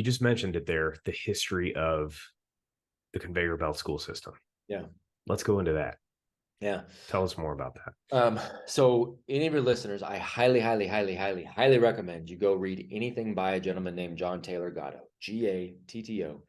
you just mentioned it there, the history of the conveyor belt school system. Yeah. Let's go into that. Yeah. Tell us more about that. So any of your listeners, I highly recommend you go read anything by a gentleman named John Taylor Gatto, Gatto.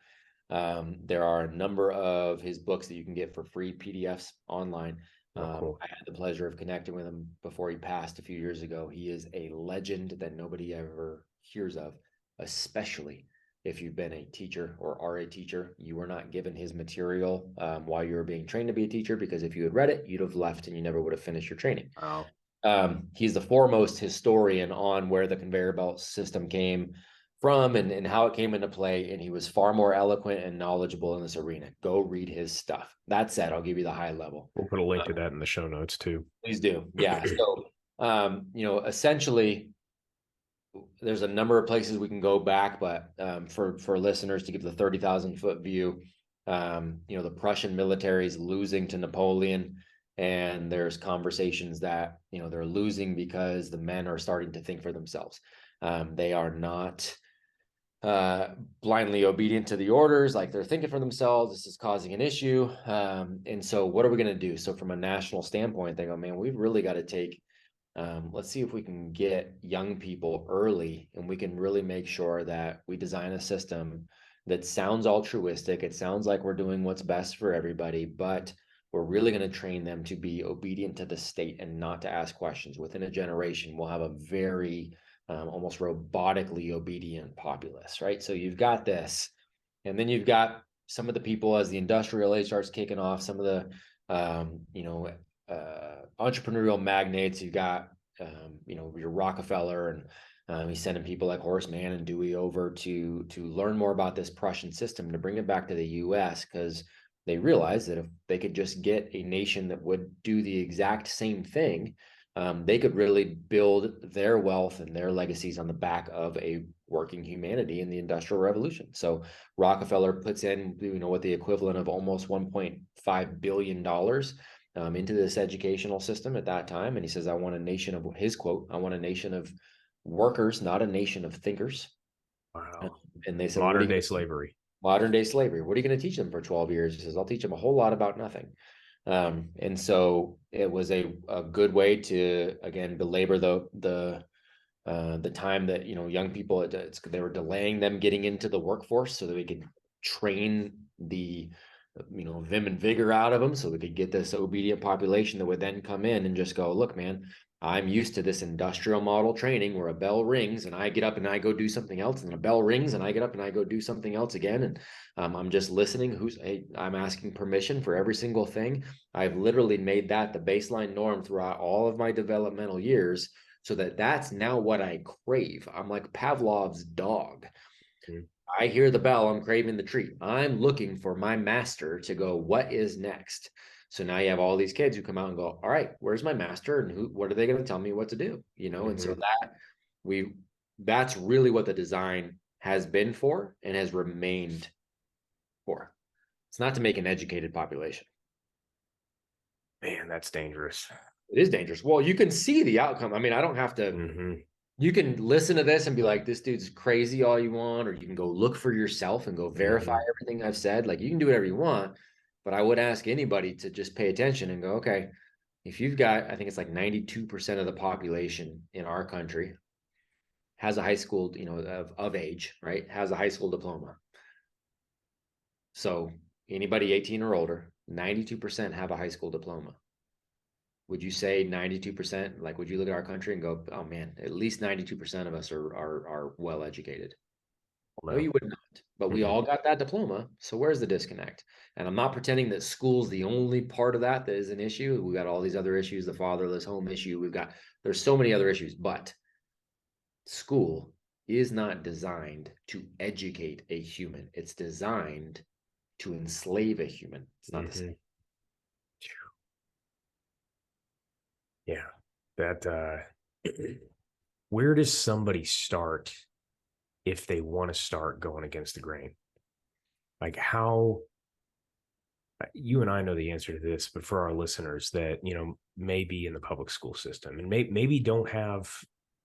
There are a number of his books that you can get for free PDFs online. Cool. I had the pleasure of connecting with him before he passed a few years ago. He is a legend that nobody ever hears of, especially if you've been a teacher or are a teacher. You were not given his material while you were being trained to be a teacher, because if you had read it, you'd have left and you never would have finished your training. Wow. He's the foremost historian on where the conveyor belt system came from and how it came into play, and he was far more eloquent and knowledgeable in this arena. Go read his stuff. That said, I'll give you the high level. We'll put a link to that in the show notes too. Please do. Yeah. So, essentially, there's a number of places we can go back, but for listeners to give the 30,000-foot view, the Prussian military is losing to Napoleon, and there's conversations that they're losing because the men are starting to think for themselves. They are not blindly obedient to the orders, like they're thinking for themselves. This is causing an issue, and so what are we going to do? So from a national standpoint, they go, man, we've really got to take let's see if we can get young people early, and we can really make sure that we design a system that sounds altruistic. It sounds like we're doing what's best for everybody, but we're really going to train them to be obedient to the state and not to ask questions. Within a generation, we'll have a very almost robotically obedient populace, right? So you've got this, and then you've got some of the people as the industrial age starts kicking off, some of the entrepreneurial magnates. You've got your Rockefeller, and he's sending people like Horace Mann and Dewey over to learn more about this Prussian system, to bring it back to the US, because they realized that if they could just get a nation that would do the exact same thing, they could really build their wealth and their legacies on the back of a working humanity in the Industrial Revolution. So Rockefeller puts in what the equivalent of almost $1.5 billion into this educational system at that time. And he says, I want a nation of, his quote, I want a nation of workers, not a nation of thinkers. Wow. And they said, modern day slavery. Modern day slavery. What are you going to teach them for 12 years? He says, I'll teach them a whole lot about nothing. And so it was a good way to, again, belabor the time that, young people, they were delaying them getting into the workforce so that we could train the vim and vigor out of them, so we could get this obedient population that would then come in and just go, look, man, I'm used to this industrial model training where a bell rings and I get up and I go do something else, and a bell rings and I get up and I go do something else again. And I'm just listening. I'm asking permission for every single thing. I've literally made that the baseline norm throughout all of my developmental years, so that's now what I crave. I'm like Pavlov's dog. Mm-hmm. I hear the bell, I'm craving the treat. I'm looking for my master to go, what is next? So now you have all these kids who come out and go, all right, where's my master? And what are they going to tell me what to do? Mm-hmm. And so that's really what the design has been for and has remained for. It's not to make an educated population. Man, that's dangerous. It is dangerous. Well, you can see the outcome. I mean, I don't have to. Mm-hmm. You can listen to this and be like, this dude's crazy all you want, or you can go look for yourself and go verify everything I've said. Like, you can do whatever you want, but I would ask anybody to just pay attention and go, okay, if you've got, I think it's like 92% of the population in our country has a high school, of age, right? Has a high school diploma. So anybody 18 or older, 92% have a high school diploma. Would you say 92%? Like, would you look at our country and go, oh man, at least 92% of us are well educated? No, you would not. But we all got that diploma. So where's the disconnect? And I'm not pretending that school's the only part of that is an issue. We got all these other issues, the fatherless home issue. There's so many other issues, but school is not designed to educate a human. It's designed to enslave a human. It's not the same. Yeah, where does somebody start if they want to start going against the grain? Like, how, you and I know the answer to this, but for our listeners that, may be in the public school system and maybe don't have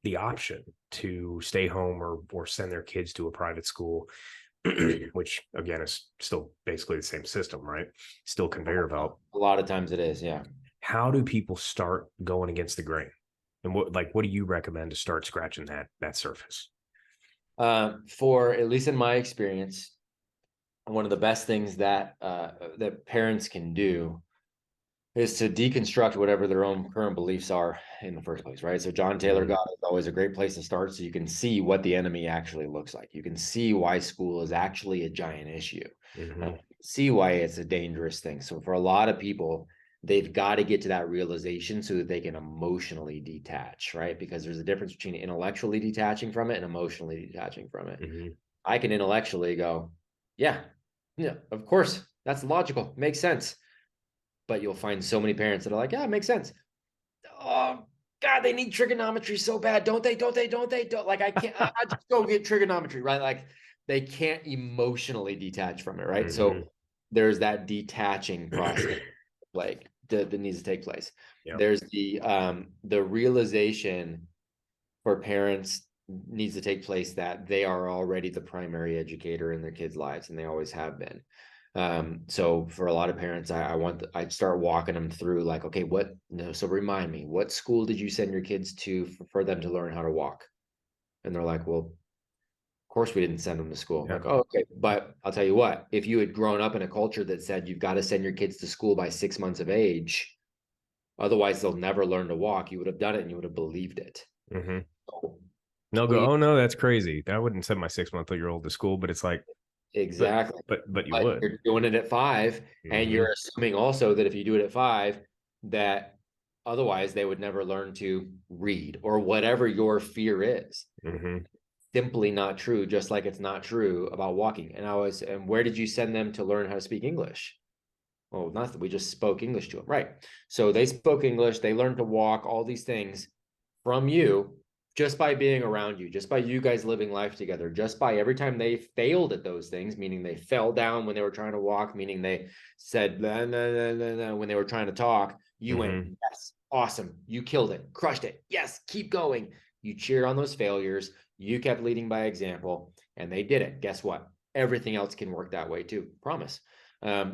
the option to stay home or send their kids to a private school, which again is still basically the same system, right? Still conveyor belt. A lot of times it is, yeah. How do people start going against the grain? And what do you recommend to start scratching that surface? For at least in my experience, one of the best things that that parents can do is to deconstruct whatever their own current beliefs are in the first place, right? So John Taylor Mhm. Gatto is always a great place to start, so you can see what the enemy actually looks like. You can see why school is actually a giant issue. Mhm. See why it's a dangerous thing. So for a lot of people, they've got to get to that realization so that they can emotionally detach, right? Because there's a difference between intellectually detaching from it and emotionally detaching from it. Mhm. I can intellectually go, yeah, yeah, of course, that's logical, makes sense. But you'll find so many parents that are like, yeah, it makes sense. Oh God, they need trigonometry so bad, don't they? Don't they? Don't they? Don't like I can't. I just go get trigonometry, right? Like they can't emotionally detach from it, right? So Mhm. there's that detaching process, like that needs to take place. Yep. There's the realization for parents needs to take place that they are already the primary educator in their kids' lives, and they always have been. So for a lot of parents, I'd start walking them through like, okay, what, no, so remind me, what school did you send your kids to for them to learn how to walk? And they're like, well, of course we didn't send them to school. I'm Yeah. like, oh, okay. But I'll tell you what, if you had grown up in a culture that said you've got to send your kids to school by 6 months of age, otherwise they'll never learn to walk, you would have done it and you would have believed it. Mhm. So They'll go, we oh no, that's crazy. I wouldn't send my 6-month-old to school, but it's like, but exactly. but you But would. you're doing it at 5, and Mhm. you're assuming also that if you do it at 5, that otherwise they would never learn to read or whatever your fear is. Mhm. Simply not true, just like it's not true about walking. And where did you send them to learn how to speak English? Oh, nothing. We just spoke English to them. Right. So they spoke English, they learned to walk, all these things from you just by being around you, just by you guys living life together, just by every time they failed at those things, meaning they fell down when they were trying to walk, meaning they said blah, blah, blah, blah, blah, when they were trying to talk, you went, Mhm. yes, awesome. You killed it, crushed it. Yes, keep going. You cheered on those failures. You kept leading by example, and they did it. Guess what? Everything else can work that way too. Promise.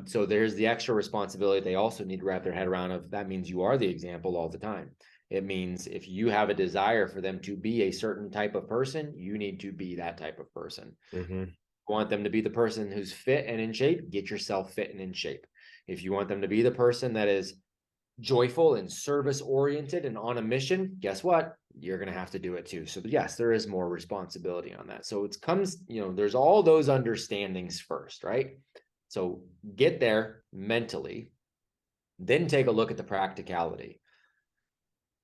So there's the extra responsibility they also need to wrap their head around of that means you are the example all the time. It means if you have a desire for them to be a certain type of person, you need to be that type of person. Mhm. You want them to be the person who's fit and in shape, get yourself fit and in shape. If you want them to be the person that is joyful and service oriented and on a mission, guess what? You're going to have to do it too. So yes, there is more responsibility on that. So it comes, there's all those understandings first, right? So get there mentally, then take a look at the practicality.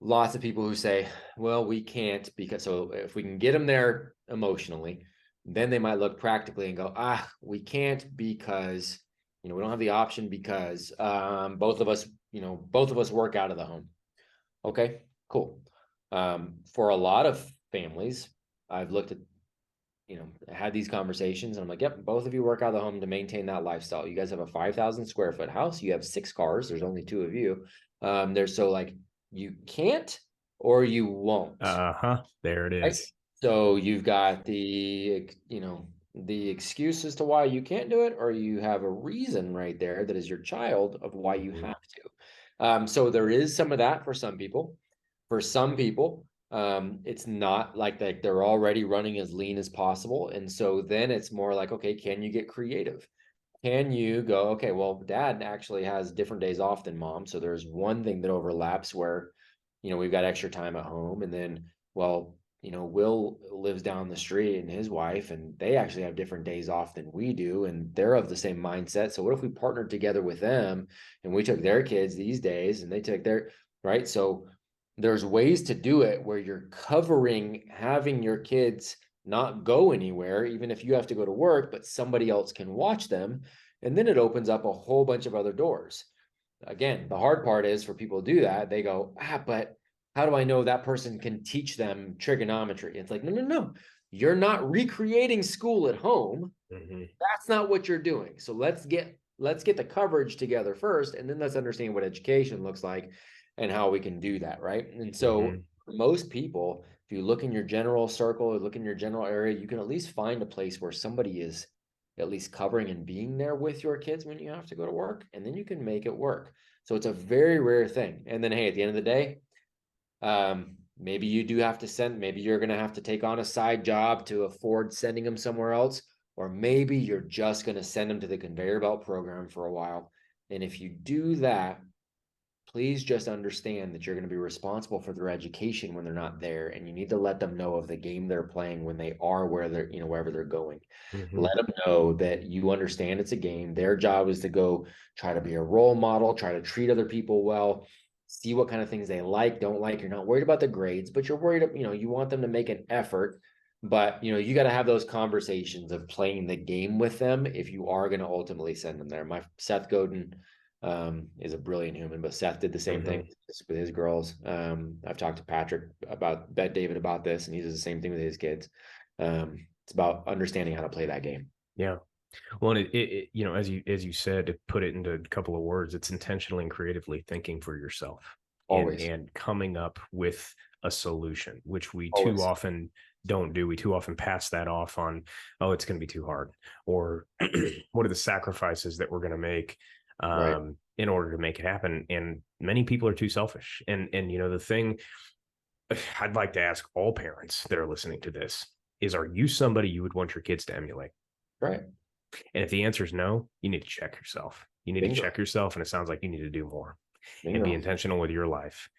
Lots of people who say, well, we can't because so if we can get them there emotionally, then they might look practically and go, we can't because we don't have the option because both of us work out of the home. Okay, cool. For a lot of families, I've looked at, had these conversations and I'm like, yep, both of you work out of the home to maintain that lifestyle. You guys have a 5,000 square foot house. You have 6 cars. There's only 2 of you. There's so like you can't or you won't. Uh-huh. There it Right. is. So you've got the excuse as to why you can't do it, or you have a reason right there that is your child of why you Mhm. have to. So there is some of that for some people. For some people, it's not like that they're already running as lean as possible. And so then it's more like, okay, can you get creative? Can you go, okay, well, dad actually has different days off than mom. So there's one thing that overlaps where, we've got extra time at home. And then, well, Will lives down the street and his wife, and they actually have different days off than we do. And they're of the same mindset. So what if we partnered together with them and we took their kids these days and they took their, right? So there's ways to do it where you're covering having your kids not go anywhere, even if you have to go to work, but somebody else can watch them. And then it opens up a whole bunch of other doors. Again, the hard part is for people to do that, they go, but how do I know that person can teach them trigonometry? It's like, no, no, no. You're not recreating school at home. Mhm. That's not what you're doing. So let's get the coverage together first, and then let's understand what education looks like and how we can do that, right? And so Mhm. most people, if you look in your general circle or look in your general area, you can at least find a place where somebody is at least covering and being there with your kids when you have to go to work, and then you can make it work. So it's a very rare thing. And then, hey, at the end of the day, maybe you do have to send, maybe you're going to have to take on a side job to afford sending them somewhere else, or maybe you're just going to send them to the conveyor belt program for a while. And if you do that, please just understand that you're going to be responsible for their education when they're not there, and you need to let them know of the game they're playing when they are where they're, wherever they're going. Let them know that you understand it's a game. Their job is to go try to be a role model, try to treat other people well, see what kind of things they like, don't like. You're not worried about the grades, but you're worried, you want them to make an effort. But you got to have those conversations of playing the game with them if you are going to ultimately send them there. My Seth Godin is a brilliant human, but Seth did the same thing with his girls. I've talked to Patrick about Bet David about this, and he does the same thing with his kids. It's about understanding how to play that game. Yeah. Well, and as you said, to put it into a couple of words, it's intentionally and creatively thinking for yourself Always. and coming up with a solution, which we too Always. often don't do. We too often pass that off on, oh, it's going to be too hard, or what are the sacrifices that we're going to make Right. in order to make it happen. And many people are too selfish. And the thing I'd like to ask all parents that are listening to this is, are you somebody you would want your kids to emulate? Right. And if the answer is no, you need to check yourself. You need Bingo. to check yourself. And it sounds like you need to do more and be Bingo. intentional with your life.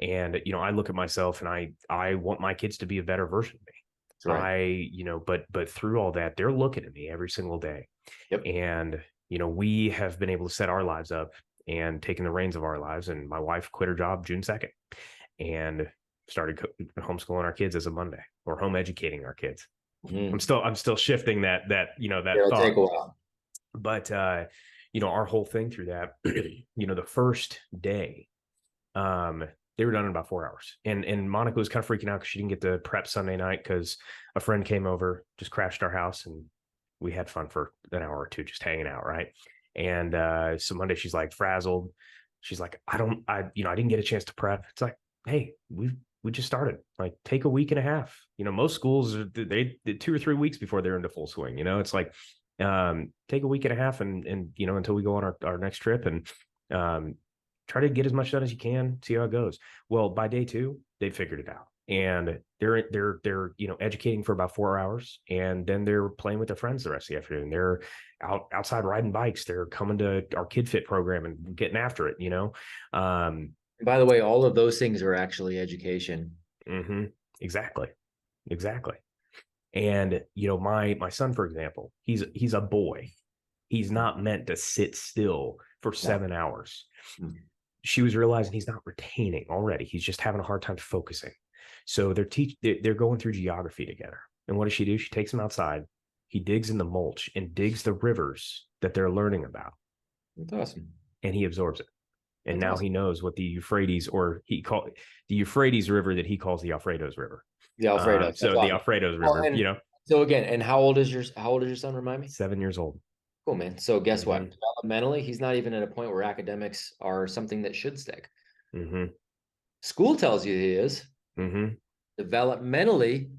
And, I look at myself and I want my kids to be a better version of me. That's right. But through all that, they're looking at me every single day. Yep. And, we have been able to set our lives up and taking the reins of our lives. And my wife quit her job June 2nd and started homeschooling our kids as of Monday, or home educating our kids. I'm still shifting that It'll thought. take a while. But our whole thing through that, the first day, they were done in about 4 hours. And Monica was kind of freaking out because she didn't get to prep Sunday night because a friend came over, just crashed our house, and we had fun for an hour or two just hanging out, right? And so Monday she's like frazzled. She's like, I didn't get a chance to prep. It's like, hey, we just started. Like, take a week and a half. Most schools, they did 2 or 3 weeks before they're into full swing. It's like, take a week and a half and until we go on our next trip, and try to get as much done as you can, see how it goes. Well, by day 2, they figured it out, and they're educating for about 4 hours, and then they're playing with their friends the rest of the afternoon. They're outside riding bikes. They're coming to our Kid Fit program and getting after it. By the way, all of those things are actually education. Exactly. And my son, for example, he's a boy. He's not meant to sit still for 7 hours. She was realizing he's not retaining already. He's just having a hard time focusing. So they're going through geography together. And what does she do? She takes him outside. He digs in the mulch and digs the rivers that they're learning about. That's awesome. And he absorbs it. And That's now awesome. he knows what the Euphrates, or the Euphrates River that he calls the Alfredo's River. The Alfredo. So the Alfredo's River, So again, and how old is your son? Remind me. 7 years old. Cool, man. So guess what? Developmentally, he's not even at a point where academics are something that should stick. School tells you he is. Developmentally,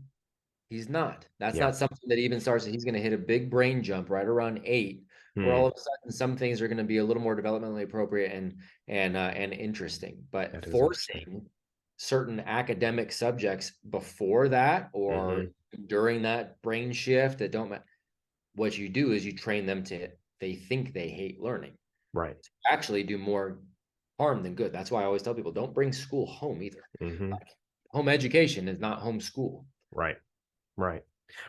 he's not. That's not something that even starts. He's going to hit a big brain jump right around 8, where all of a sudden some things are going to be a little more developmentally appropriate and interesting. But forcing certain academic subjects before that or during that brain shift that don't matter. What you do is you train them they think they hate learning. Right. Actually do more harm than good. That's why I always tell people, don't bring school home either. Like, home education is not home school. Right.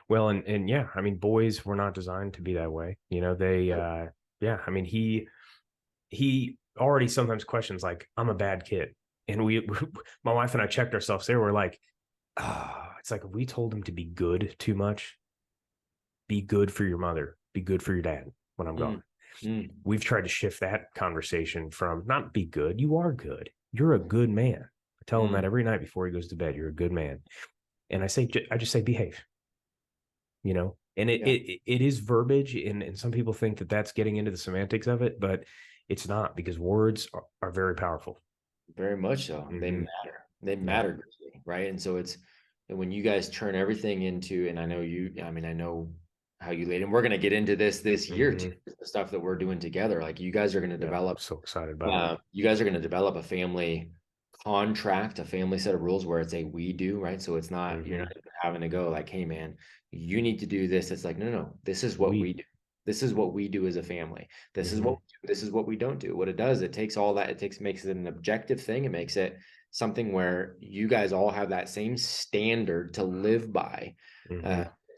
Well, and yeah, I mean, boys were not designed to be that way. I mean, he already sometimes questions like, I'm a bad kid. And my wife and I checked ourselves there. We're like, it's like, if we told him to be good too much, be good for your mother, be good for your dad when I'm gone. We've tried to shift that conversation from not be good. You are good. You're a good man. I tell him that every night before he goes to bed. You're a good man. And I just say, behave, and it is verbiage. And some people think that that's getting into the semantics of it, but it's not, because words are very powerful. Very much so. They matter. They matter greatly, right? And so it's when you guys turn everything into, and I know I know how you laid, and we're going to get into this year too, the stuff that we're doing together. Like you guys are going to develop, I'm so excited about it. you guys are going to develop a family contract, a family set of rules where it's a we do, right? So it's not, you're not having to go like, hey man, you need to do this. It's like, no, this is what we do. This is what we do as a family. This is what we do. This is what we don't do. What it does, it takes all that, makes it an objective thing. It makes it something where you guys all have that same standard to live by.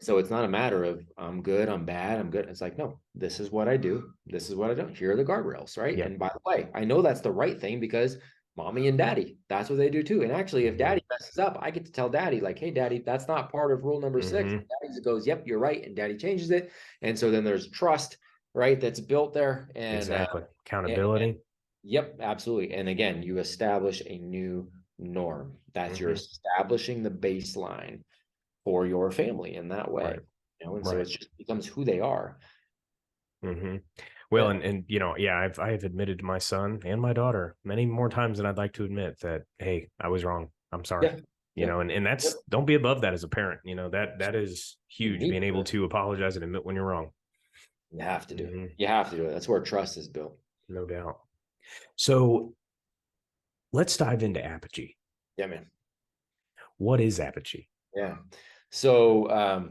So it's not a matter of I'm good, I'm bad, I'm good. It's like, no, this is what I do. This is what I don't. Here are the guardrails, right? And by the way, I know that's the right thing because mommy and daddy, that's what they do too. And actually, if daddy messes up, I get to tell daddy, like, hey, daddy, that's not part of rule number 6. And daddy goes, yep, you're right. And daddy changes it. And so then there's trust, right? That's built there. And exactly. Accountability. Yep, absolutely. And again, you establish a new norm. That's you're establishing the baseline for your family in that way. You know, and so it just becomes who they are. Well, and you know, yeah, I have admitted to my son and my daughter many more times than I'd like to admit that, hey, I was wrong. I'm sorry. You know, and that's don't be above that as a parent. You know, that is huge, being able to apologize and admit when you're wrong. You have to do it. You have to do it. That's where trust is built. No doubt. So let's dive into Apogee. Yeah, man. What is Apogee? Yeah. So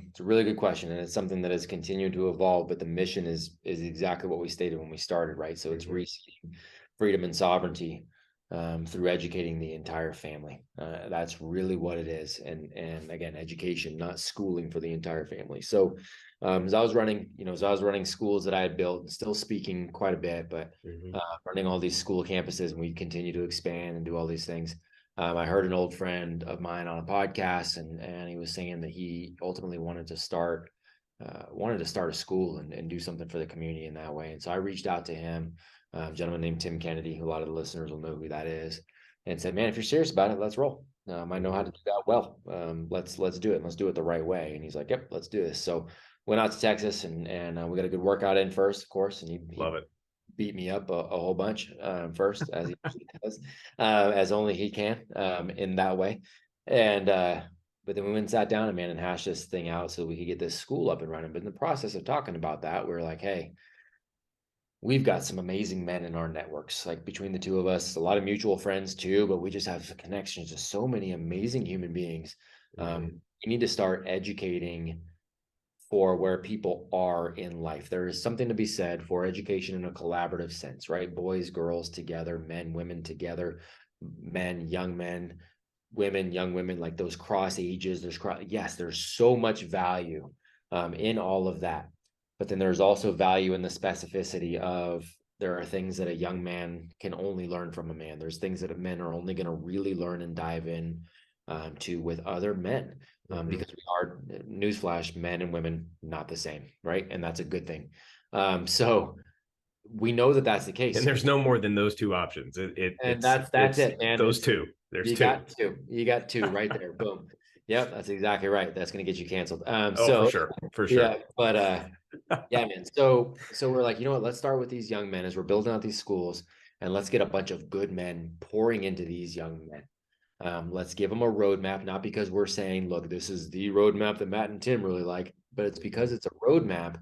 it's a really good question, and it's something that has continued to evolve, but the mission is exactly what we stated when we started, right? So it's reseeking freedom and sovereignty through educating the entire family. That's really what it is. And again, education, not schooling for the entire family. So as I was running schools that I had built, still speaking quite a bit, but running all these school campuses, and we continue to expand and do all these things. I heard an old friend of mine on a podcast, and he was saying that he ultimately wanted to start a school and do something for the community in that way. And so I reached out to him, a gentleman named Tim Kennedy, who a lot of the listeners will know who that is, and said, man, if you're serious about it, let's roll. I know how to do that well. Let's do it. Let's do it the right way. And he's like, yep, let's do this. So went out to Texas, and we got a good workout in first, of course. And he love it. Beat me up a whole bunch first, as he usually does, as only he can in that way. And but then we went and sat down and hashed this thing out so we could get this school up and running. But in the process of talking about that, we were like, hey, we've got some amazing men in our networks, like between the two of us, a lot of mutual friends too, but we just have connections to so many amazing human beings. You need to start educating for where people are in life. There is something to be said for education in a collaborative sense, right? Boys, girls together, men, women together, men, young men, women, young women, like those cross ages. There's so much value in all of that. But then there's also value in the specificity of there are things that a young man can only learn from a man. There's things that men are only going to really learn and dive in to with other men. Because we are, newsflash, men and women not the same, right? And that's a good thing. So we know that that's the case. And there's no more than those two options. That's it, man. Those two. There's two. You got two right there. Boom. Yep, that's exactly right. That's going to get you canceled. So for sure. Yeah, but yeah, man. So we're like, you know what? Let's start with these young men as we're building out these schools, and let's get a bunch of good men pouring into these young men. Let's give them a roadmap, not because we're saying, look, this is the roadmap that Matt and Tim really like, but it's because it's a roadmap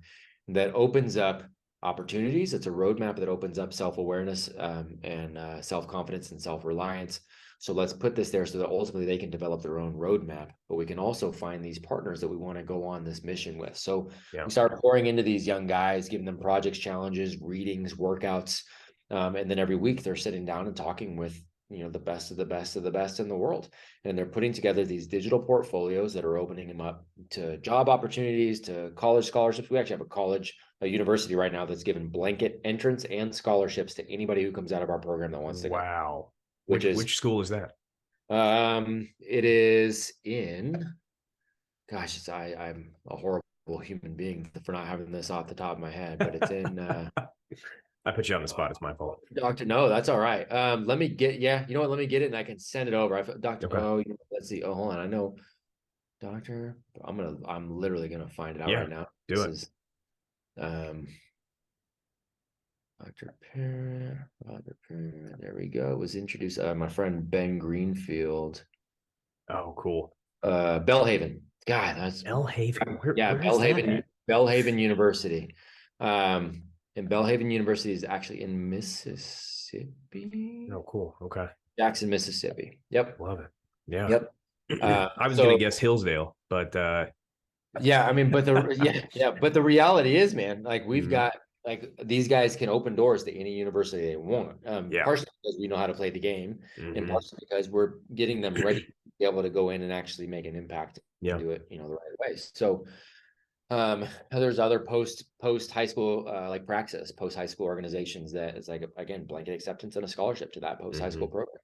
that opens up opportunities. It's a roadmap that opens up self-awareness and self-confidence and self-reliance. So let's put this there so that ultimately they can develop their own roadmap, but we can also find these partners that we want to go on this mission with. So we start pouring into these young guys, giving them projects, challenges, readings, workouts. And then every week they're sitting down and talking with the best of the best of the best in the world. And they're putting together these digital portfolios that are opening them up to job opportunities, to college scholarships. We actually have a university right now that's given blanket entrance and scholarships to anybody who comes out of our program that wants to go. Wow. Which school is that? It is in, gosh, I'm a horrible human being for not having this off the top of my head, but it's in, I put you on the spot. It's my fault. Doctor, no, that's all right. Let me get, you know what? Let me get it and I can send it over. Doctor, let's see. Oh, hold on. I know, Doctor. I'm literally gonna find it out right now. Do it. Dr. Parent, Robert Parent. There we go. It was introduced my friend Ben Greenfield. Oh, cool. Belhaven. God, that's Belhaven. yeah, Where is that at? Belhaven University. And Belhaven University is actually in Mississippi, Oh, cool. Okay. Jackson, Mississippi. Yep, Love it. Yeah. yep. I was gonna So guess Hillsdale, but yeah, I mean, but but the reality is, man, like we've mhm. got like these guys can open doors to any university they want. Yeah. Partially because we know how to play the game, and Hmm. partially because we're getting them ready to be able to go in and actually make an impact and Yeah. do it, the right way. So there's other post high school like praxis post high school organizations that is like again blanket acceptance and a scholarship to that post high school Hmm. program.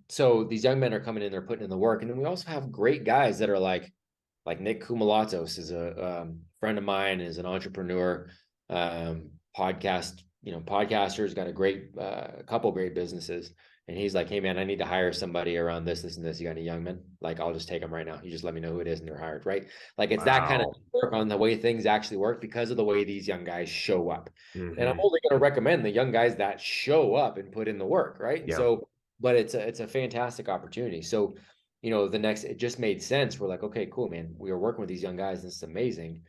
So these young men are coming in, they're putting in the work, and then we also have great guys that are like Nick Kumalatos is a friend of mine, is an entrepreneur, podcaster's got a great couple great businesses. And he's like, hey man, I need to hire somebody around this and this. You got any young men? Like, I'll just take them right now. You just let me know who it is and they're hired, right? Like it's that kind of Wow. work on the way things actually work because of the way these young guys show up. And I'm Hmm. only going to recommend the young guys that show up and put in the work, right? And Yeah. so, but it's a fantastic opportunity. So the next, it just made sense. We're like, okay, cool, man. We were working with these young guys. And it's amazing.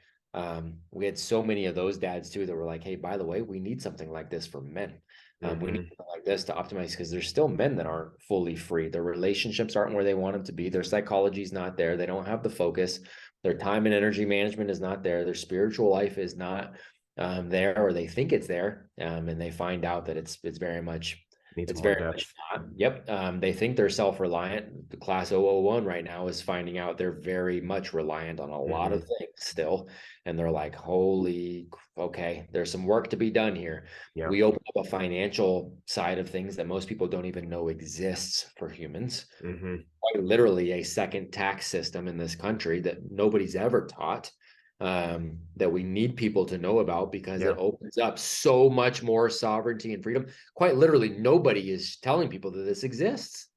We had so many of those dads too that were like, hey, by the way, we need something like this for men. We need Hmm. something like this to optimize because there's still men that aren't fully free. Their relationships aren't where they want them to be. Their psychology is not there. They don't have the focus. Their time and energy management is not there. Their spiritual life is not there, or they think it's there, and they find out that it's very much Needs it's more very much depth. not. Yep. They think they're self-reliant. The class 001 right now is finding out they're very much reliant on a lot of Hmm. things still. And they're like, holy, okay, there's some work to be done here. Yeah. We open up a financial side of things that most people don't even know exists for humans. Hmm. Quite literally a second tax system in this country that nobody's ever taught, that we need people to know about because it Yeah. opens up so much more sovereignty and freedom. Quite literally, nobody is telling people that this exists,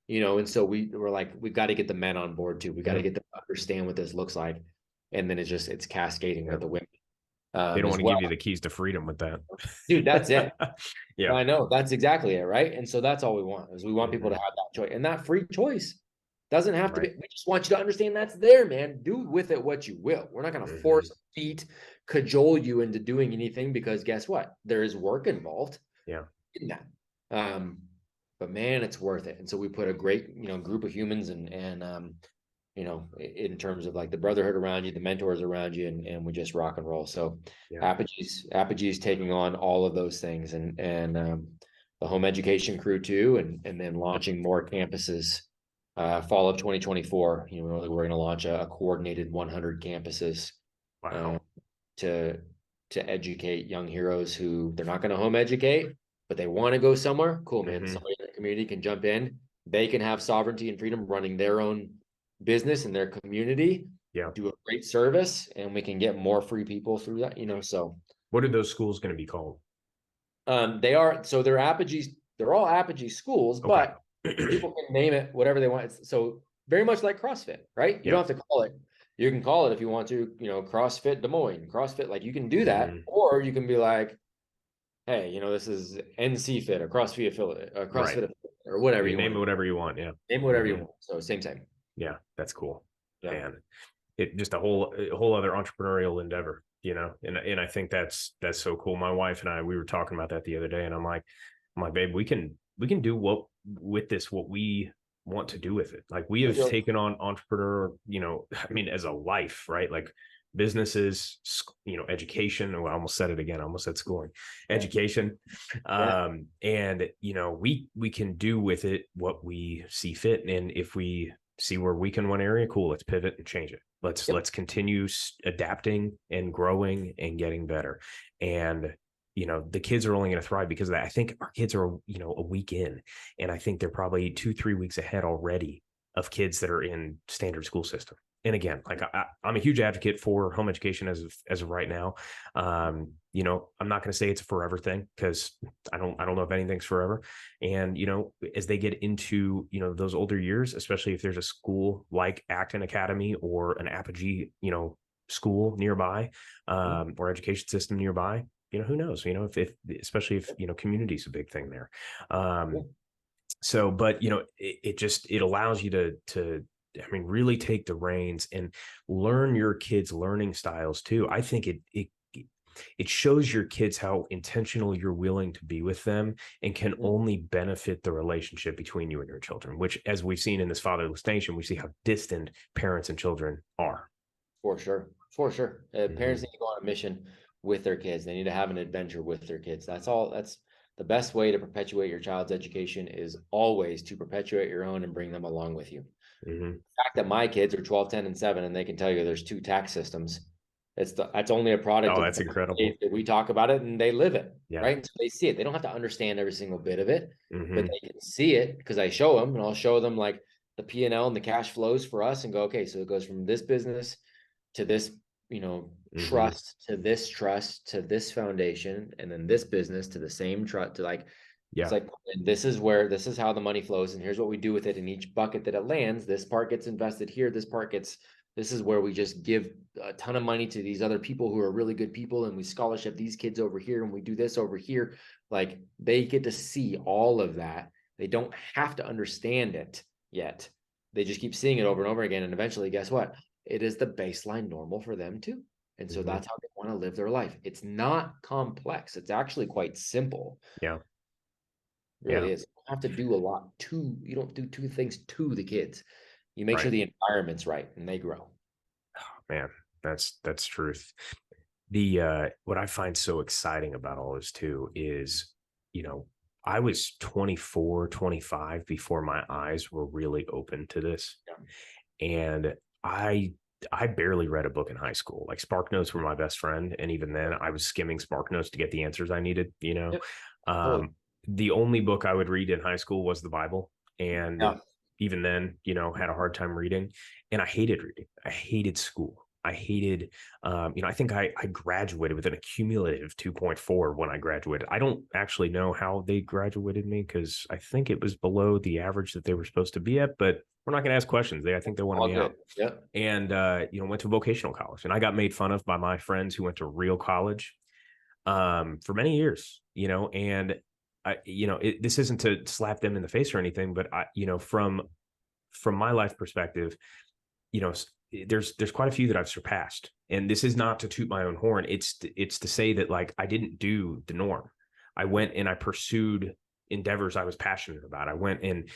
and so we're like, we've got to get the men on board too. We got to Yeah. get them to understand what this looks like. And then it's cascading Yeah. with the women They don't as want to well. give you the keys to freedom with that. Dude, that's it. Yeah. I know, that's exactly it, right? And so that's all we want, is we want people to Hmm. have that choice. And that free choice doesn't have to be, Right. we just want you to understand that's there, man. Do with it what you will. We're not going to Hmm. force, feed, cajole you into doing anything, because guess what? There is work involved Yeah. in that. But man, it's worth it. And so we put a great, group of humans in terms of like the brotherhood around you, the mentors around you, and we just rock and roll. So Yeah. Apogee's taking on all of those things, and the home education crew too, and then launching more campuses. Fall of 2024, we're going to launch a coordinated 100 campuses uh, Wow. to educate young heroes who they're not going to home educate, but they want to go somewhere. Cool, man. Hmm. Somebody in the community can jump in. They can have sovereignty and freedom running their own business in their community, Yeah. do a great service, and we can get more free people through that. So What are those schools going to be called? they're Apogee's, they're all Apogee schools, Okay. but people can name it whatever they want. So very much like CrossFit, right? You Yeah. don't have to call it. You can call it if you want to, CrossFit Des Moines, CrossFit, like you can do that, Hmm. or you can be like, hey, this is NC Fit or CrossFit affiliate, Right. or whatever You you name want. it whatever you want. Yeah. Name whatever you Hmm. want. So same thing. Yeah. That's cool. Yeah. Man, it just a whole other entrepreneurial endeavor, and I think that's so cool. My wife and I, we were talking about that the other day, and I'm like, babe, we can do what with this, what we want to do with it. Like, we have taken on entrepreneur, I mean, as a life, right? Like businesses, education. Oh, I almost said it again. I almost said schooling, education. Yeah. And we can do with it what we see fit. And if we see we're weak in one area, cool, let's pivot and change it. Yep. Let's continue adapting and growing and getting better. And the kids are only going to thrive because of that. I think our kids are a week in, and I think they're probably 2-3 weeks ahead already of kids that are in standard school system. And again, like I'm a huge advocate for home education as of right now. I'm not going to say it's a forever thing, because I don't know if anything's forever. And as they get into those older years, especially if there's a school like Acton Academy or an Apogee school nearby, or education system nearby, who knows, if especially if community is a big thing there. So, but it allows you to I mean, really take the reins and learn your kids' learning styles too. I think it shows your kids how intentional you're willing to be with them, and can Mhm. only benefit the relationship between you and your children, which, as we've seen in this fatherless nation, we see how distant parents and children are. For sure. For sure. Parents Hmm. need to go on a mission with their kids. They need to have an adventure with their kids. That's all. That's the best way to perpetuate your child's education, is always to perpetuate your own and bring them along with you. Hmm. The fact that my kids are 12, 10, and 7, and they can tell you there's two tax systems, that's only a product Oh, of that's incredible. that we talk about it and they live it, Yeah. right? And so they see it. They don't have to understand every single bit of it, but Hmm. they can see it because I show them, and I'll show them like the P&L and the cash flows for us, and go, okay, so it goes from this business to this, Hmm. trust to this foundation, and then this business to the same trust, to like, it's Yeah. like, and this is how the money flows, and here's what we do with it in each bucket that it lands. This part gets invested here. This is where we just give a ton of money to these other people who are really good people, and we scholarship these kids over here, and we do this over here. Like, they get to see all of that. They don't have to understand it yet. They just keep seeing it over and over again. And eventually, guess what? It is the baseline normal for them too. And so Hmm. that's how they want to live their life. It's not complex. It's actually quite simple. Yeah. It Yeah. really is. You don't have to do a lot to, you don't do two things to the kids. You make sure Right. the environment's right and they grow. Man, that's truth. The what I find so exciting about all this too is, you know, I was 24, 25 before my eyes were really open to this. Yeah. And I I barely read a book in high school. Like, Spark Notes were my best friend, and even then I was skimming Spark Notes to get the answers I needed, you know. Yep. Totally. The only book I would read in high school was the Bible, and Yeah. even then, had a hard time reading, and I hated reading. I hated school. I hated, I think I graduated with an accumulative 2.4 when I graduated. I don't actually know how they graduated me, because I think it was below the average that they were supposed to be at, but we're not going to ask questions. I think they wanted All me out. good. Yep. And, went to vocational college, and I got made fun of by my friends who went to real college, for many years, and this isn't to slap them in the face or anything, but from my life perspective, there's quite a few that I've surpassed. And this is not to toot my own horn. It's to say that, like, I didn't do the norm. I went and I pursued endeavors I was passionate about. I went and,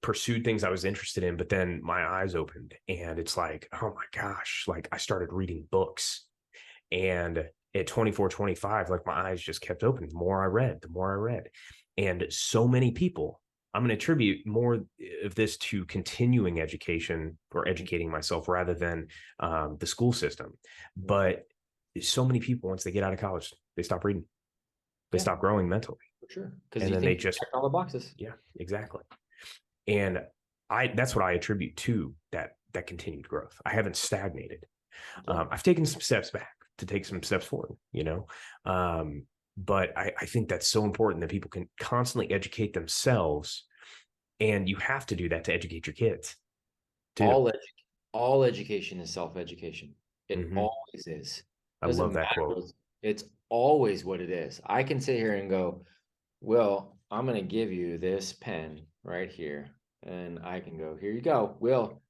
pursued things I was interested in, but then my eyes opened, and it's like, oh my gosh, like, I started reading books. And at 24, 25, like, my eyes just kept open. The more I read. And so many people, I'm going to attribute more of this to continuing education, or educating myself, rather than the school system. But so many people, once they get out of college, they stop reading, they Yeah, stop growing mentally. for sure. Because And you then they think you just, checked all the boxes. yeah, exactly. And that's what I attribute to that continued growth. I haven't stagnated. I've taken some steps back to take some steps forward, but I think that's so important, that people can constantly educate themselves, and you have to do that to educate your kids too. All edu- all education is self-education. It Hmm. always is. I Doesn't love that matter. quote. It's always what it is. I can sit here and go, well, I'm going to give you this pen right here. And I can go, here you go, Will,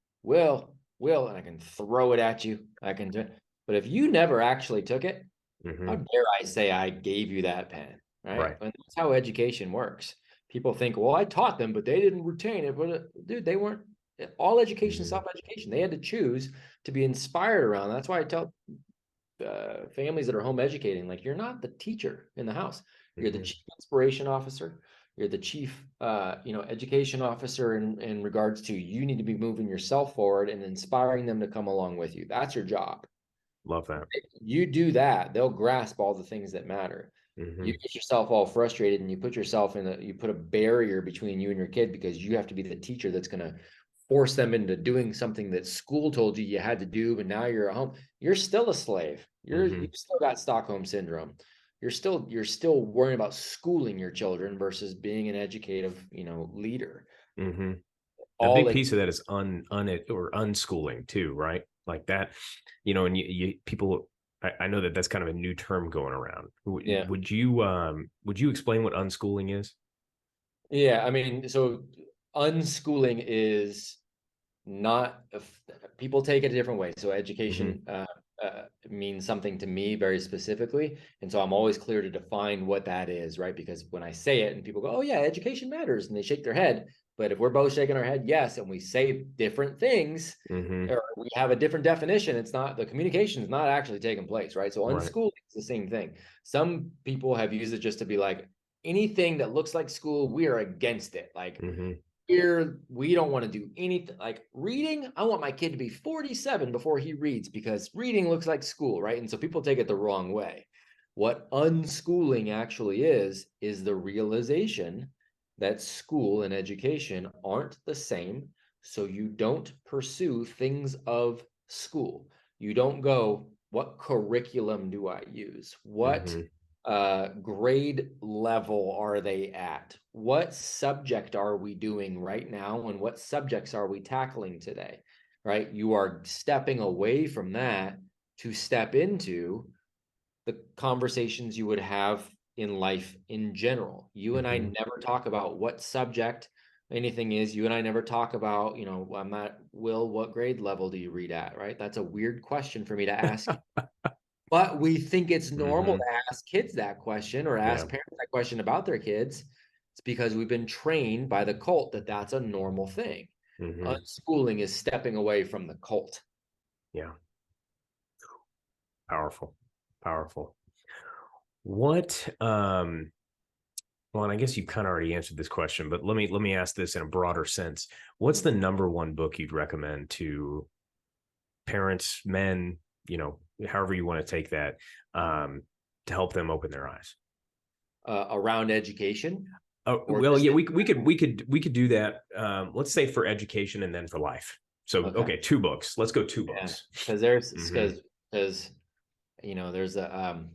and I can throw it at you. But if you never actually took it, how Hmm. dare I say I gave you that pen, right? Right. And that's how education works. People think, well, I taught them, but they didn't retain it. But dude, they weren't. All education, Hmm. self-education. They had to choose to be inspired around. That's why I tell families that are home educating, like, you're not the teacher in the house. You're the Hmm. chief inspiration officer. You're the chief, education officer in regards to, you need to be moving yourself forward and inspiring them to come along with you. That's your job. Love that. You do that, they'll grasp all the things that matter. You Hmm. get yourself all frustrated, and you put yourself you put a barrier between you and your kid, because you have to be the teacher that's going to force them into doing something that school told you you had to do, but now you're at home. You're still a slave. Hmm. You've still got Stockholm syndrome. You're still worrying about schooling your children versus being an educative, leader. Hmm. A All big it piece of that is or unschooling too, right? Like that, and you people, I know that that's kind of a new term going around. Yeah. Would you explain what unschooling is? Yeah, I mean, so unschooling is not people take it a different way. So Mm-hmm. education means something to me very specifically, and so I'm always clear to define what that is, right? Because when I say it and people go, "Oh yeah, education matters," and they shake their head, but if we're both shaking our head yes, and we say different things, Mm-hmm. or we have a different definition, it's not, the communication is not actually taking place, right? So Right. unschooling is the same thing. Some people have used it just to be like, anything that looks like school, we are against it. Like, Mm-hmm. here, we don't want to do anything like reading. I want my kid to be 47 before he reads because reading looks like school, right? And so people take it the wrong way. What unschooling actually is the realization that school and education aren't the same. So you don't pursue things of school. You don't go, what curriculum do I use? What Mm-hmm. grade level are they at? What subject are we doing right now? And what subjects are we tackling today? Right? You are stepping away from that to step into the conversations you would have in life in general. You and I Mm-hmm. never talk about what subject anything is. You and I never talk about, I'm not, Will, what grade level do you read at? Right? That's a weird question for me to ask. But we think it's normal Mm-hmm. to ask kids that question or Yeah. ask parents that question about their kids. It's because we've been trained by the cult that that's a normal thing. Mm-hmm. Unschooling is stepping away from the cult. Yeah. Powerful. Powerful. What well, and I guess you kind of already answered this question, but let me ask this in a broader sense. What's the number one book you'd recommend to parents, men, however you want to take that, to help them open their eyes? Around education Oh, or well, just yeah, we could do that. Let's say for education and then for life. So, okay. okay, two books. Let's go two Yeah. books. Because there's Hmm. because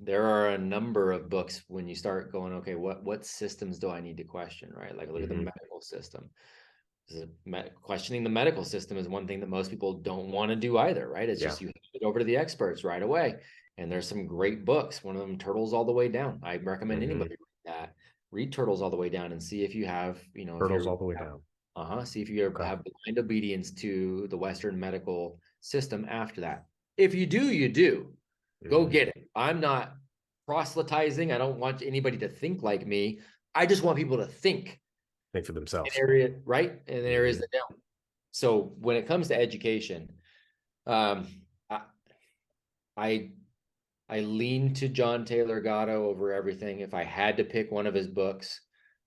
there are a number of books when you start going, okay, what systems do I need to question, right? Like look at the Hmm. medical system. Questioning the medical system is one thing that most people don't want to do either, right? It's Yeah. just you hand it over to the experts right away. And there's some great books. One of them, Turtles All the Way Down. I recommend Hmm. anybody read that. Read Turtles All the Way Down and see if you have, if Turtles you're all the way down. see if you Okay. have blind obedience to the Western medical system after that. If you do, you do. Go Hmm. get it. I'm not proselytizing. I don't want anybody to think like me. I just want people to think Think for in themselves. area, right? In areas Hmm. that don't. So when it comes to education, um, I, I I lean to John Taylor Gatto over everything. If I had to pick one of his books,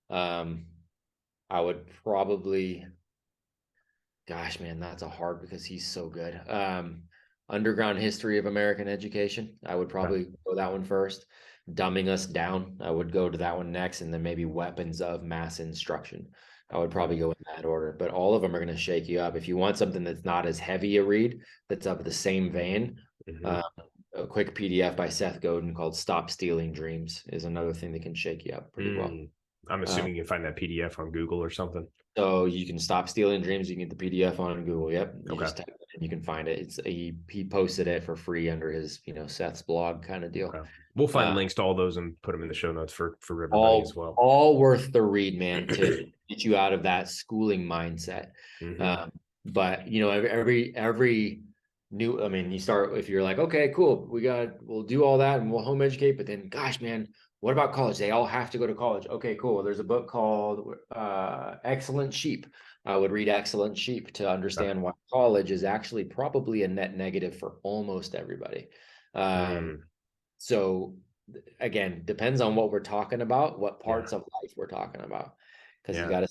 um, I would probably, gosh, man, that's a hard because he's so good. Underground History of American Education. I would Okay. probably go that one first. Dumbing Us Down. I would go to that one next, and then maybe Weapons of Mass Instruction. I would Okay. probably go in that order, but all of them are going to shake you up. If you want something that's not as heavy a read, that's of the same vein, Hmm. uh, a quick PDF by Seth Godin called "Stop Stealing Dreams" is another thing that can shake you up pretty well. I'm Uh, assuming you can find that PDF on Google or something. so you can stop stealing dreams. You can get the PDF on Google. Yep. You Okay. just type it in, you can find it. He posted it for free under his, Seth's blog kind of deal. Okay. We'll find Uh, links to all those and put them in the show notes for everybody as all well. all worth the read, man, to get you out of that schooling mindset. Hmm. Um, but every new, I mean, you start, if you're like, okay, cool, we'll do all that and we'll home educate, but then gosh, man, what about college? They all have to go to college. Okay, cool. There's a book called Excellent Sheep. I would read Excellent Sheep to Okay. understand why college is actually probably a net negative for almost everybody. Um, Mm, so again, depends on what we're talking about, what yeah. parts of life we're talking about. Because Yeah. you got to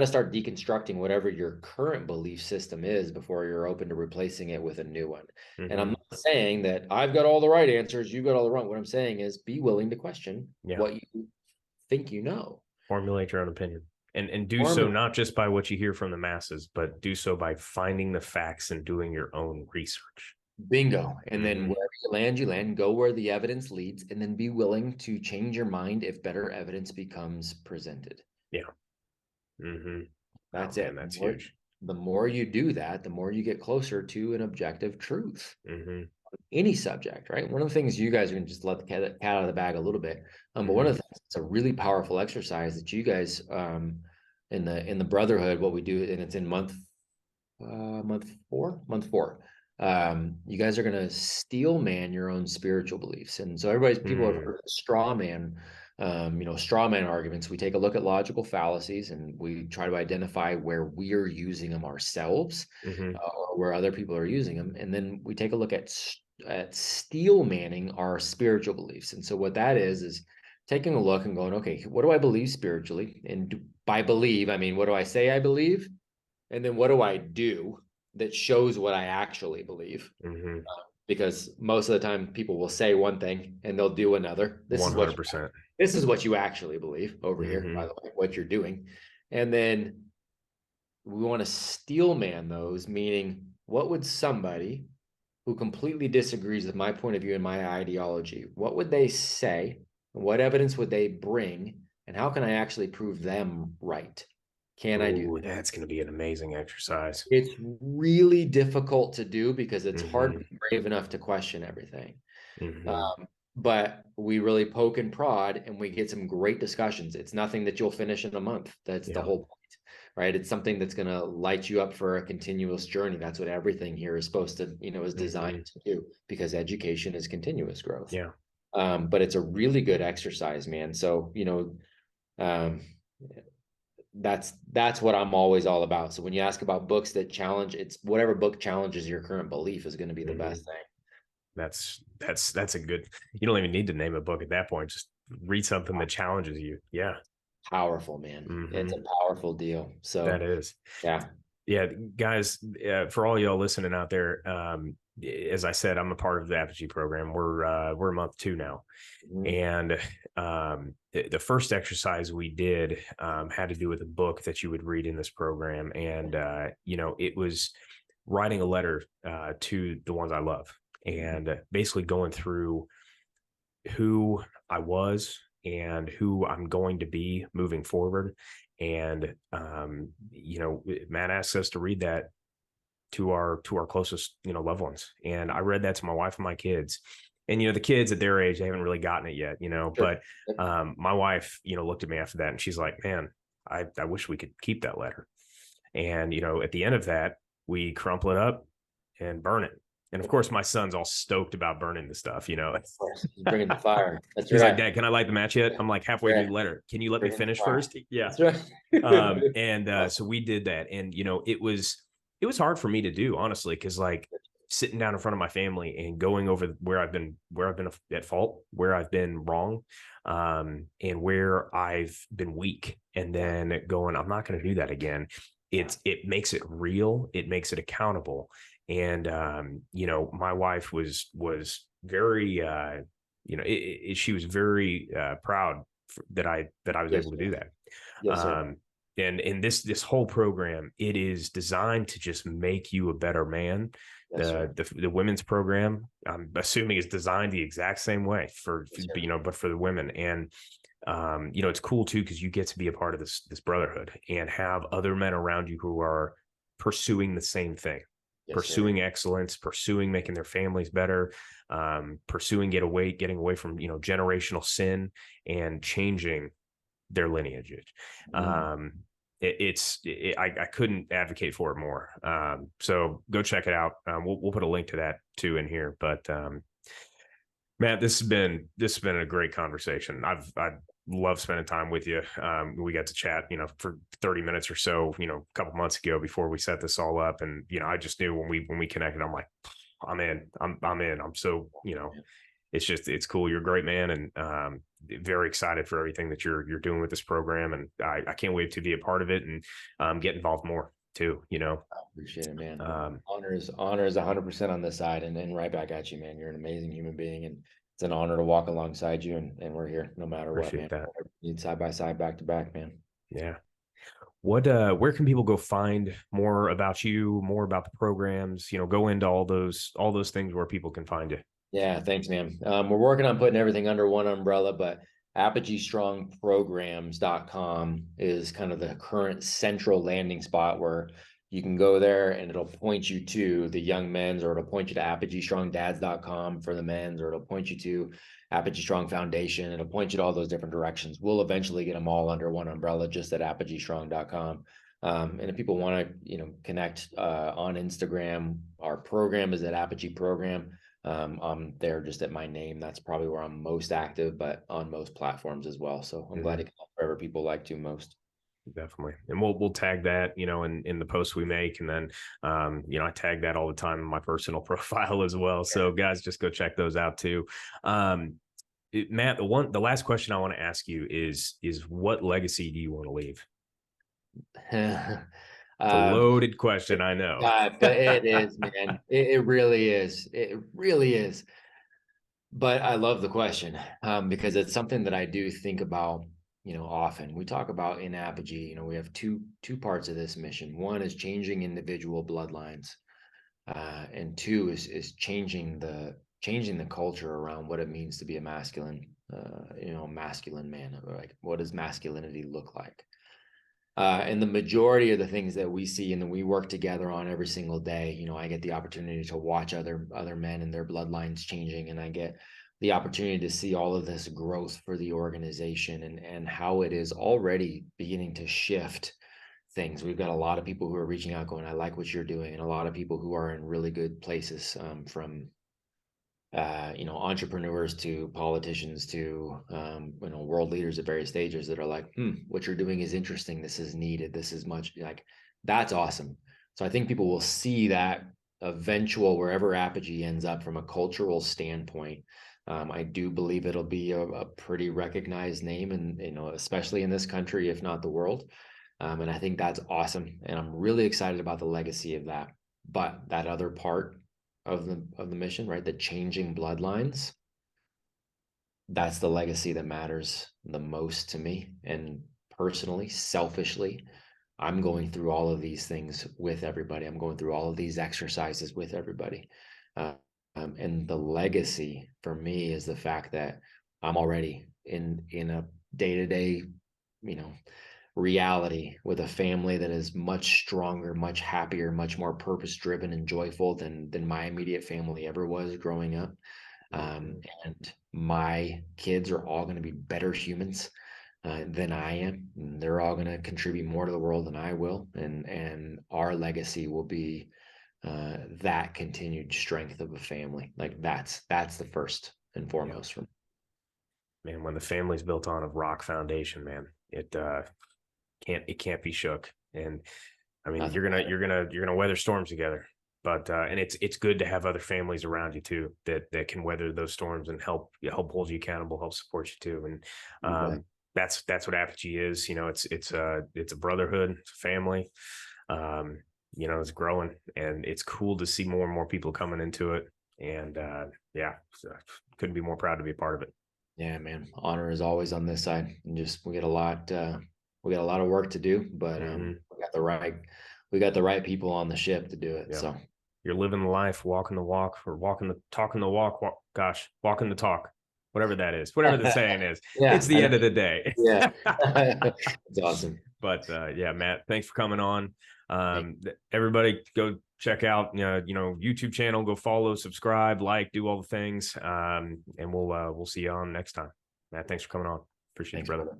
start deconstructing whatever your current belief system is before you're open to replacing it with a new one. And I'm Hmm. not saying that I've got all the right answers, you've got all the wrong. What I'm saying is be willing to question Yeah. what you think you know. Formulate your own opinion. And do so Arm not just by what you hear from the masses, but do so by finding the facts and doing your own research. Bingo. And then Hmm. wherever you land, go where the evidence leads, and then be willing to change your mind if better evidence becomes presented. Yeah. Hmm. Oh That's man, it. that's huge. The more you do that, the more you get closer to an objective truth. Hmm. Any subject, right? One of the things you guys are going to just let the cat out of the bag a little bit. But one Hmm. of the things, it's a really powerful exercise that you guys in the brotherhood, what we do, and it's in month four. You guys are going to steel man your own spiritual beliefs. And so people have heard of straw man, straw man arguments. We take a look at logical fallacies and we try to identify where we are using them ourselves, or where other people are using them. And then we take a look at steel manning our spiritual beliefs. And so what that is taking a look and going, okay, what do I believe spiritually? And by believe, I mean, what do I say I believe? And then what do I do that shows what I actually believe? Because most of the time people will say one thing and they'll do another. 100%. This is what you actually believe over here, by the way, what you're doing. And then we want to steel man those, meaning what would somebody who completely disagrees with my point of view and my ideology, what would they say? What evidence would they bring? And how can I actually prove them right? Can I do that? That's going to be an amazing exercise. It's really difficult to do because it's hard to be brave enough to question everything. But we really poke and prod and we get some great discussions. It's nothing that you'll finish in a month. That's the whole point, right? It's something that's going to light you up for a continuous journey. That's what everything here is supposed to, is designed to do, because education is continuous growth. Yeah. But it's a really good exercise, man. So, that's what I'm always all about. So when you ask about books that challenge, it's whatever book challenges your current belief is going to be the best thing. That's a good, you don't even need to name a book at that point. Just read something that challenges you. Yeah. Powerful, man. It's a powerful deal. So that is. Yeah, guys, for all y'all listening out there, as I said, I'm a part of the Apogee program. We're month 2 now. And the first exercise we did had to do with a book that you would read in this program. And, it was writing a letter to the ones I love, and basically going through who I was and who I'm going to be moving forward. And, Matt asks us to read that to our closest, loved ones. And I read that to my wife and my kids. And, the kids at their age, they haven't really gotten it yet, but my wife, looked at me after that and she's like, man, I wish we could keep that letter. And, at the end of that, we crumple it up and burn it. And of course, my son's all stoked about burning the stuff, He's bringing the fire. That's He's right. like, Dad, can I light the match yet? I'm like halfway through the letter. Can you let me finish first? Yeah. That's right. So we did that. And, it was hard for me to do, honestly, because like sitting down in front of my family and going over where I've been at fault, where I've been wrong, and where I've been weak, and then going, I'm not going to do that again. It makes it real. It makes it accountable. And, my wife was very, she was very proud that I was able to do that. Yes, sir. And in this whole program, it is designed to just make you a better man. The women's program, I'm assuming, is designed the exact same way but for the women. And, it's cool too, because you get to be a part of this brotherhood and have other men around you who are pursuing the same thing. Pursuing excellence, pursuing making their families better, pursuing getting away from generational sin and changing their lineage. I couldn't advocate for it more. So go check it out. We'll put a link to that too in here. But Matt, this has been a great conversation. I've love spending time with you. We got to chat, for 30 minutes or so, a couple months ago before we set this all up. And, I just knew when we connected, I'm like, I'm in. I'm so, it's cool. You're a great man, and very excited for everything that you're doing with this program. And I can't wait to be a part of it and get involved more too, I appreciate it, man. Honor is 100% on this side, and right back at you, man. You're an amazing human being, and it's an honor to walk alongside you, and we're here no matter what, man. That. Need side by side, back to back, man. Yeah. Where can people go find more about you, more about the programs, go into all those things where people can find you? Yeah, thanks, man. We're working on putting everything under one umbrella, but ApogeeStrongPrograms.com is kind of the current central landing spot where you can go there and it'll point you to the young men's, or it'll point you to apogeestrongdads.com for the men's, or it'll point you to Apogee Strong Foundation. It'll point you to all those different directions. We'll eventually get them all under one umbrella, just at apogeestrong.com. And if people want to, connect on Instagram, our program is at Apogee Program. I'm there just at my name. That's probably where I'm most active, but on most platforms as well. So I'm glad to help wherever people like to most. Definitely. And we'll tag that, in the posts we make. And then, I tag that all the time in my personal profile as well. So guys, just go check those out too. Matt, the last question I want to ask you is what legacy do you want to leave? It's a loaded question, I know. But it is, man. It really is. It really is. But I love the question, because it's something that I do think about, often. We talk about in Apogee, we have two parts of this mission. One is changing individual bloodlines, and two is changing the culture around what it means to be a masculine, masculine man. Like, what does masculinity look like? And the majority of the things that we see and that we work together on every single day, I get the opportunity to watch other men and their bloodlines changing, and I get the opportunity to see all of this growth for the organization and how it is already beginning to shift things. We've got a lot of people who are reaching out going, I like what you're doing, and a lot of people who are in really good places, from entrepreneurs to politicians to, world leaders at various stages that are like, what you're doing is interesting. This is needed. This is much, like, that's awesome. So I think people will see that eventual, wherever Apogee ends up from a cultural standpoint. I do believe it'll be a pretty recognized name, and, especially in this country, if not the world. And I think that's awesome. And I'm really excited about the legacy of that. But that other part of the mission, right? The changing bloodlines, that's the legacy that matters the most to me. And personally, selfishly, I'm going through all of these things with everybody. I'm going through all of these exercises with everybody. And the legacy for me is the fact that I'm already in a day-to-day, reality with a family that is much stronger, much happier, much more purpose-driven and joyful than my immediate family ever was growing up. And my kids are all going to be better humans than I am. And they're all going to contribute more to the world than I will. And our legacy will be that continued strength of a family. Like, that's the first and foremost for me. Man, when the family's built on a rock foundation, man, it can't be shook. And I mean, you're gonna weather storms together, but and it's good to have other families around you too that can weather those storms and help hold you accountable, help support you too. And that's what Apogee is. It's a brotherhood, it's a family. It's growing, and it's cool to see more and more people coming into it. And so couldn't be more proud to be a part of it. Yeah, man. Honor is always on this side, and we got a lot of work to do, but we got the right people on the ship to do it. Yeah. So you're living the life, walking the walk, or talking the walk, walking the talk, whatever that is, whatever the saying is. Yeah, it's the end of the day. Yeah. It's awesome. But Matt, thanks for coming on. Everybody go check out YouTube channel, go follow, subscribe, like, do all the things, and we'll see you on next time. Matt, thanks for coming on. Appreciate you, brother.